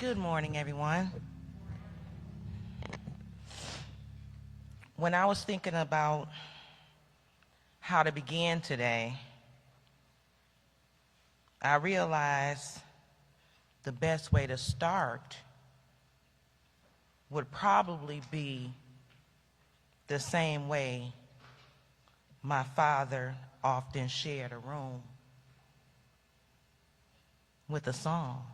Good morning, everyone. When I was thinking about how to begin today, I realized the best way to start would probably be the same way my father often shared a room, with a song.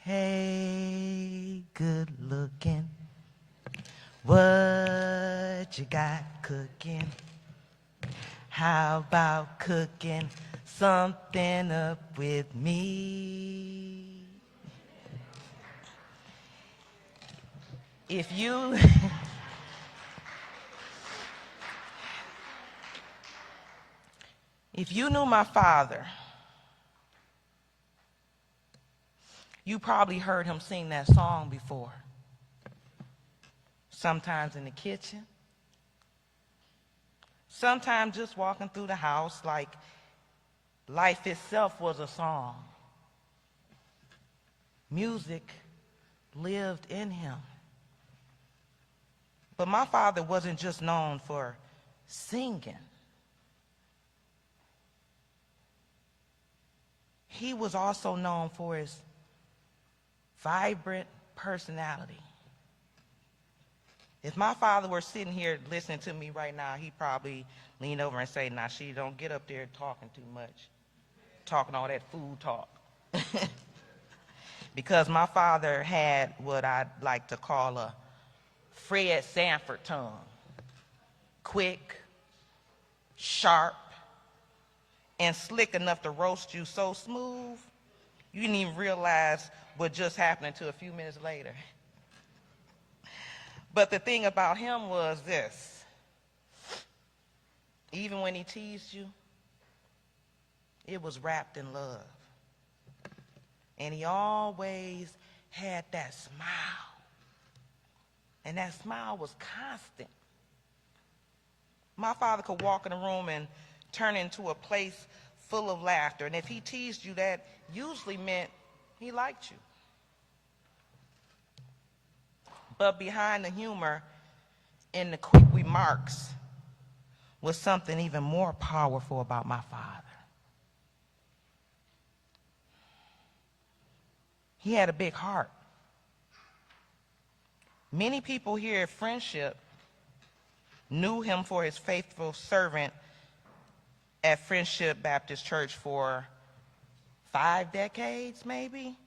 Hey, good looking, what you got cooking? How about cooking something up with me? If you if you knew my father, you probably heard him sing that song before. Sometimes in the kitchen, sometimes just walking through the house like life itself was a song. Music lived in him. But my father wasn't just known for singing. He was also known for his vibrant personality. If my father were sitting here listening to me right now, he'd probably lean over and say, "Now, she don't get up there talking too much, talking all that food talk." Because my father had what I'd like to call a Fred Sanford tongue. Quick, sharp, and slick enough to roast you so smooth, you didn't even realize what just happened until a few minutes later. But the thing about him was this: even when he teased you, it was wrapped in love. And he always had that smile. And that smile was constant. My father could walk in a room and turn into a place full of laughter. And if he teased you, that usually meant he liked you. But behind the humor and the quick remarks was something even more powerful about my father. He had a big heart. Many people here at Friendship knew him for his faithful servant at Friendship Baptist Church for 5 decades, maybe.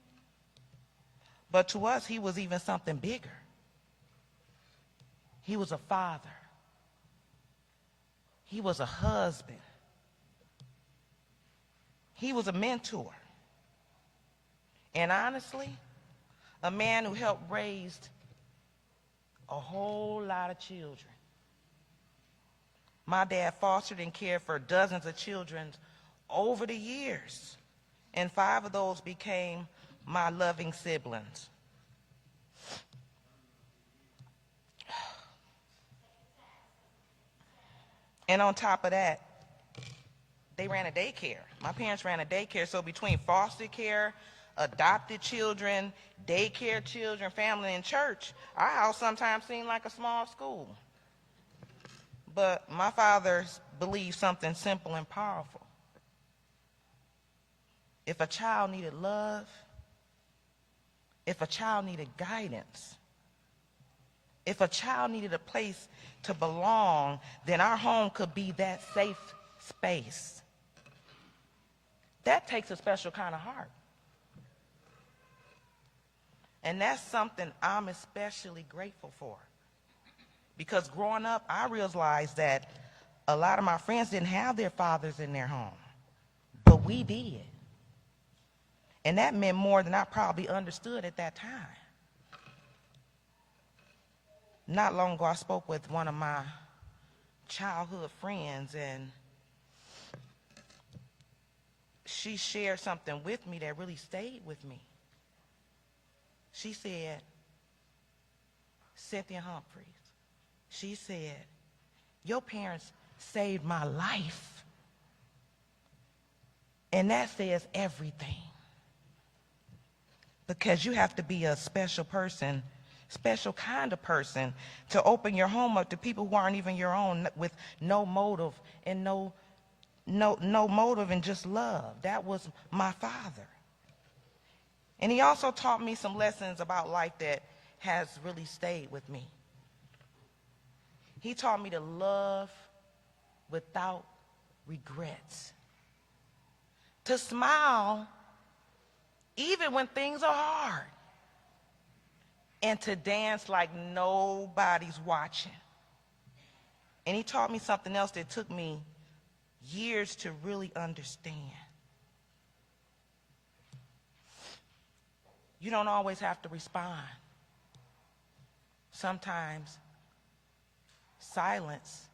But to us, he was even something bigger. He was a father. He was a husband. He was a mentor. And honestly, a man who helped raise a whole lot of children. My dad fostered and cared for dozens of children over the years, and 5 of those became my loving siblings. And on top of that, they ran a daycare. My parents ran a daycare, so between foster care, adopted children, daycare children, family, and church, our house sometimes seemed like a small school. But my father believed something simple and powerful. If a child needed love, if a child needed guidance, if a child needed a place to belong, then our home could be that safe space. That takes a special kind of heart. And that's something I'm especially grateful for. Because growing up, I realized that a lot of my friends didn't have their fathers in their home, but we did. And that meant more than I probably understood at that time. Not long ago, I spoke with one of my childhood friends, and she shared something with me that really stayed with me. She said, Cynthia Humphreys, she said, your parents saved my life. And that says everything. because you have to be a special person, special kind of person, to open your home up to people who aren't even your own, with no motive and no motive and just love. That was my father. And he also taught me some lessons about life that has really stayed with me. He taught me to love without regrets, to smile even when things are hard, and to dance like nobody's watching. And he taught me something else that took me years to really understand. You don't always have to respond. Sometimes silence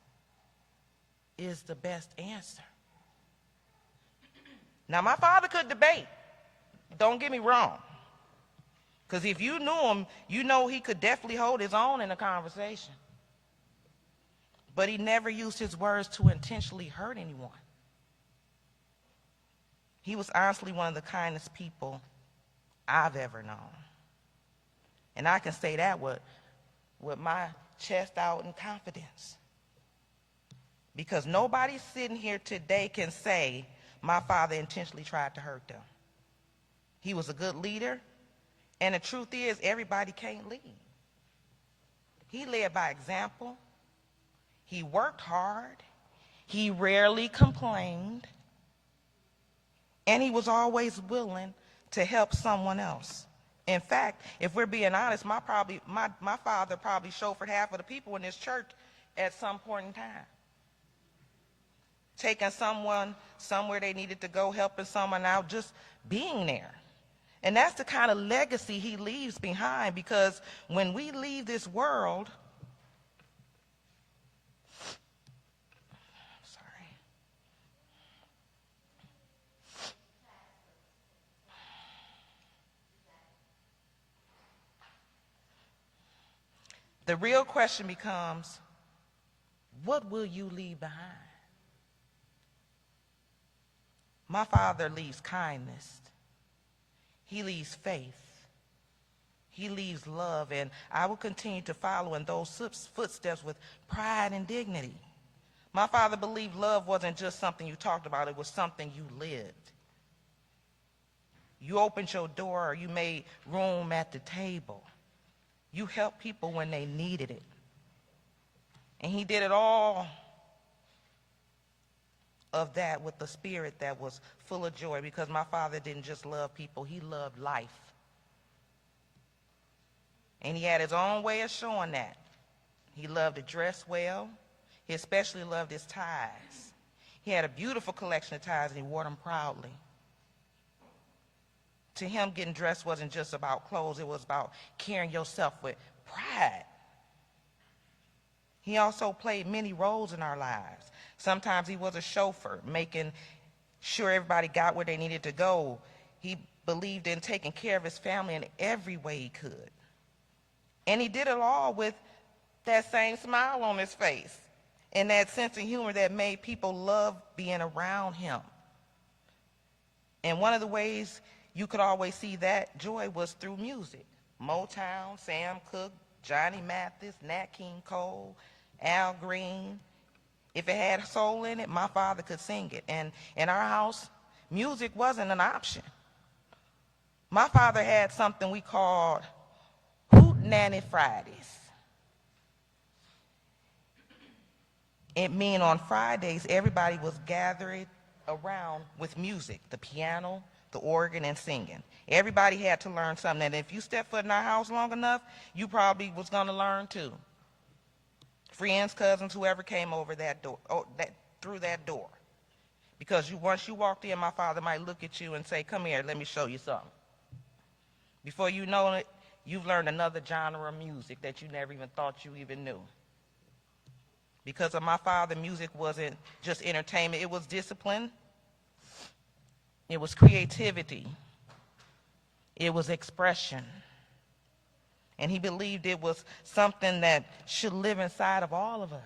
is the best answer. Now, my father could debate. Don't get me wrong. Because if you knew him, you know he could definitely hold his own in a conversation. But he never used his words to intentionally hurt anyone. He was honestly one of the kindest people I've ever known. And I can say that with my chest out in confidence. Because nobody sitting here today can say my father intentionally tried to hurt them. He was a good leader, and the truth is everybody can't lead. He led by example. He worked hard. He rarely complained. And he was always willing to help someone else. In fact, if we're being honest, my father probably chauffeured half of the people in this church at some point in time. Taking someone somewhere they needed to go, helping someone out, just being there. And that's the kind of legacy he leaves behind, because when we leave this world, the real question becomes, what will you leave behind? My father leaves kindness. He leaves faith. He leaves love, and I will continue to follow in those footsteps with pride and dignity. My father believed love wasn't just something you talked about, it was something you lived. You opened your door, or you made room at the table. You helped people when they needed it. And he did it all of that with a spirit that was full of joy, because my father didn't just love people, he loved life. And he had his own way of showing that. He loved to dress well. He especially loved his ties. He had a beautiful collection of ties, and he wore them proudly. To him, getting dressed wasn't just about clothes, it was about carrying yourself with pride. He also played many roles in our lives. Sometimes he was a chauffeur, making sure everybody got where they needed to go. He believed in taking care of his family in every way he could. And he did it all with that same smile on his face and that sense of humor that made people love being around him. And one of the ways you could always see that joy was through music. Motown, Sam Cooke, Johnny Mathis, Nat King Cole, Al Green. If it had soul in it, my father could sing it. And in our house, music wasn't an option. My father had something we called Hootenanny Fridays. It meant on Fridays, everybody was gathered around with music, the piano, the organ, and singing. Everybody had to learn something, and if you stepped foot in our house long enough, you probably was going to learn too. Friends, cousins, whoever came over that door, through that door. Because once you walked in, my father might look at you and say, "Come here, let me show you something." Before you know it, you've learned another genre of music that you never even thought you even knew. Because of my father, music wasn't just entertainment, it was discipline. It was creativity. It was expression. And he believed it was something that should live inside of all of us.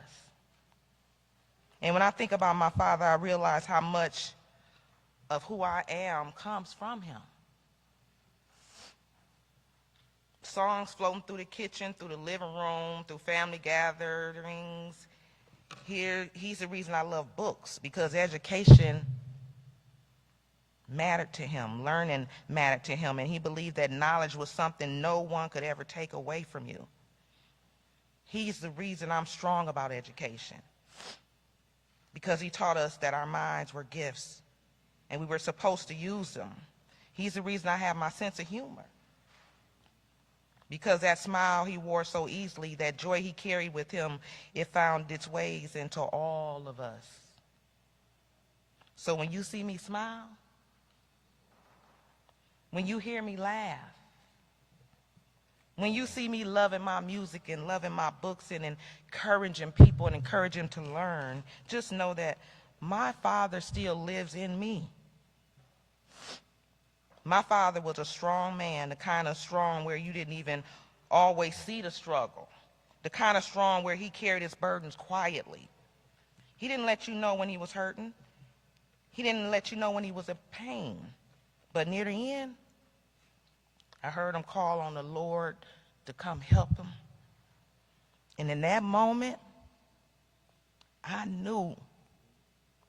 And when I think about my father, I realize how much of who I am comes from him. songs floating through the kitchen, through the living room, through family gatherings. He's the reason I love books, because education mattered to him, learning mattered to him, and he believed that knowledge was something no one could ever take away from you. He's the reason I'm strong about education, because he taught us that our minds were gifts and we were supposed to use them. He's the reason I have my sense of humor, because that smile he wore so easily, that joy he carried with him, it found its ways into all of us. So when you see me smile, when you hear me laugh, when you see me loving my music and loving my books and encouraging people and encouraging them to learn, just know that my Father still lives in me. My father was a strong man, the kind of strong where you didn't even always see the struggle, the kind of strong where he carried his burdens quietly. He didn't let you know when he was hurting. He didn't let you know when he was in pain. But near the end, I heard him call on the Lord to come help him. And in that moment, I knew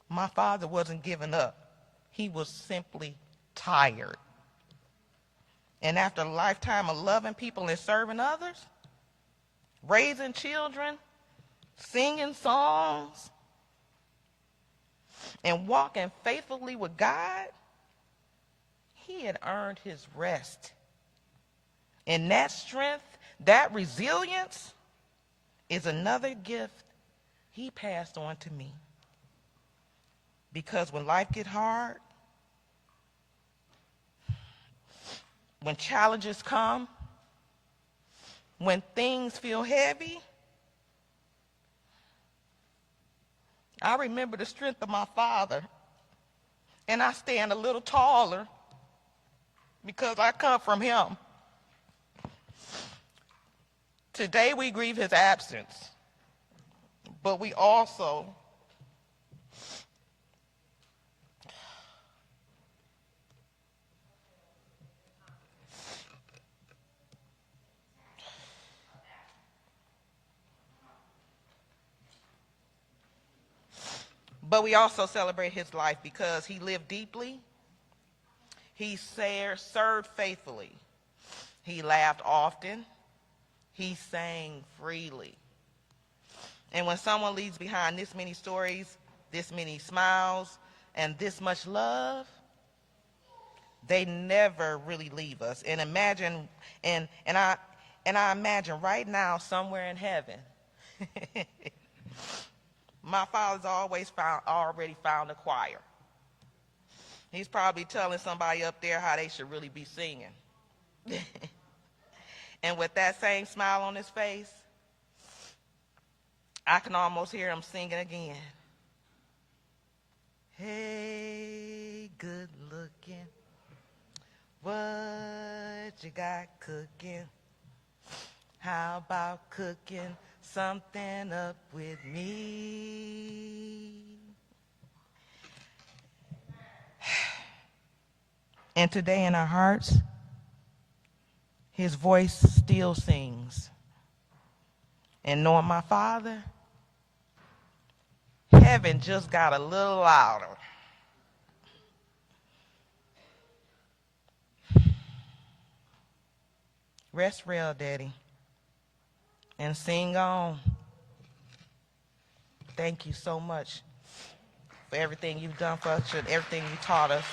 my father wasn't giving up. He was simply tired. And after a lifetime of loving people and serving others, raising children, singing songs, and walking faithfully with God, he had earned his rest. And that strength, that resilience, is another gift he passed on to me. Because when life gets hard, when challenges come, when things feel heavy, I remember the strength of my father, and I stand a little taller because I come from him. Today we grieve his absence, but we also celebrate his life because he lived deeply, he served faithfully, he laughed often, he sang freely. And when someone leaves behind this many stories, this many smiles, and this much love, they never really leave us. And imagine, and I imagine right now somewhere in heaven, my father's already found a choir. He's probably telling somebody up there how they should really be singing. And with that same smile on his face, I can almost hear him singing again. Hey, good looking, what you got cooking? How about cooking something up with me? And today in our hearts, his voice still sings. And knowing my father, heaven just got a little louder. Rest real, Daddy, and sing on. Thank you so much for everything you've done for us and everything you taught us.